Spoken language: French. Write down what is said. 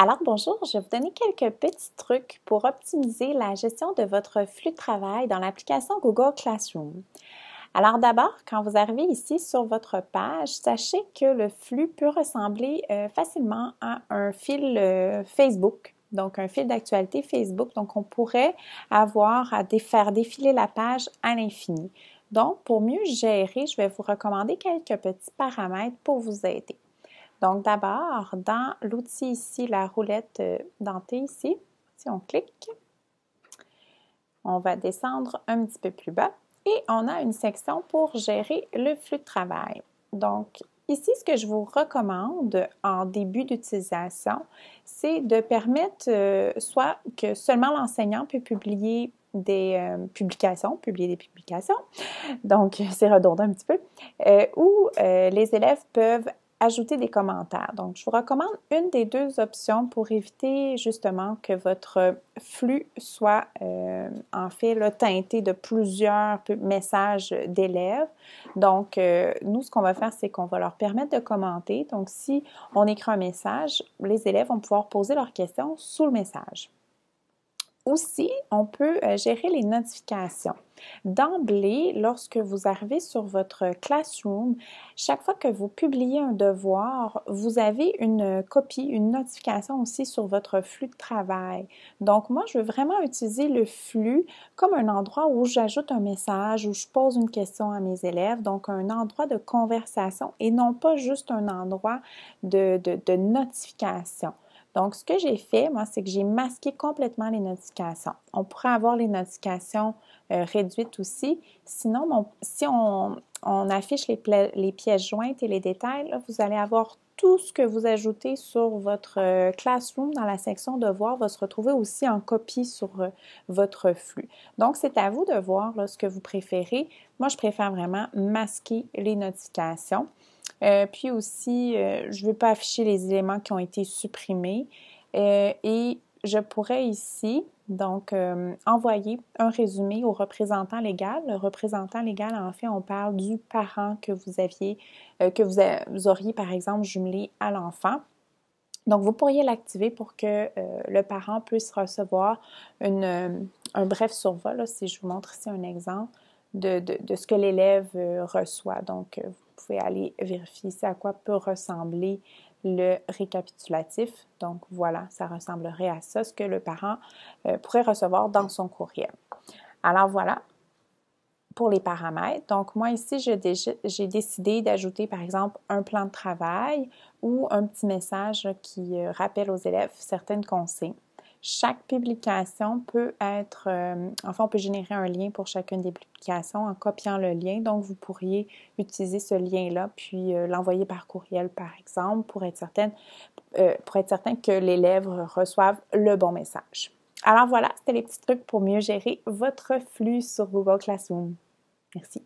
Alors bonjour, je vais vous donner quelques petits trucs pour optimiser la gestion de votre flux de travail dans l'application Google Classroom. Alors d'abord, quand vous arrivez ici sur votre page, sachez que le flux peut ressembler facilement à un fil Facebook, donc un fil d'actualité Facebook. Donc on pourrait avoir à faire défiler la page à l'infini. Donc pour mieux gérer, je vais vous recommander quelques petits paramètres pour vous aider. Donc, d'abord, dans l'outil ici, la roulette dentée ici, si on clique, on va descendre un petit peu plus bas et on a une section pour gérer le flux de travail. Donc, ici, ce que je vous recommande en début d'utilisation, c'est de permettre soit que seulement l'enseignant peut publier des publications, donc c'est redondant un petit peu, ou les élèves peuvent ajouter des commentaires. Donc, je vous recommande une des deux options pour éviter justement que votre flux soit en fait là, teinté de plusieurs messages d'élèves. Donc, nous, ce qu'on va faire, c'est qu'on va leur permettre de commenter. Donc, si on écrit un message, les élèves vont pouvoir poser leurs questions sous le message. Aussi, on peut gérer les notifications. D'emblée, lorsque vous arrivez sur votre Classroom, chaque fois que vous publiez un devoir, vous avez une copie, une notification aussi sur votre flux de travail. Donc, moi, je veux vraiment utiliser le flux comme un endroit où j'ajoute un message, où je pose une question à mes élèves, donc un endroit de conversation et non pas juste un endroit de notification. Donc, ce que j'ai fait, moi, c'est que j'ai masqué complètement les notifications. On pourrait avoir les notifications réduites aussi. Sinon, si on affiche les pièces jointes et les détails, là, vous allez avoir tout ce que vous ajoutez sur votre Classroom dans la section Devoirs va se retrouver aussi en copie sur votre flux. Donc, c'est à vous de voir là, ce que vous préférez. Moi, je préfère vraiment masquer les notifications. Puis aussi, je ne veux pas afficher les éléments qui ont été supprimés. Et je pourrais ici, donc, envoyer un résumé au représentant légal. Le représentant légal, en fait, on parle du parent que vous aviez, vous auriez, par exemple, jumelé à l'enfant. Donc, vous pourriez l'activer pour que le parent puisse recevoir un bref survol, là, si je vous montre ici un exemple de ce que l'élève reçoit. Donc, vous pouvez aller vérifier ici à quoi peut ressembler le récapitulatif. Donc, voilà, ça ressemblerait à ça, ce que le parent pourrait recevoir dans son courriel. Alors, voilà pour les paramètres. Donc, moi ici, j'ai décidé d'ajouter, par exemple, un plan de travail ou un petit message qui rappelle aux élèves certaines consignes. Chaque publication peut être, enfin, on peut générer un lien pour chacune des publications en copiant le lien. Donc, vous pourriez utiliser ce lien-là, puis l'envoyer par courriel, par exemple, pour être certain que l'élève reçoive le bon message. Alors voilà, c'était les petits trucs pour mieux gérer votre flux sur Google Classroom. Merci.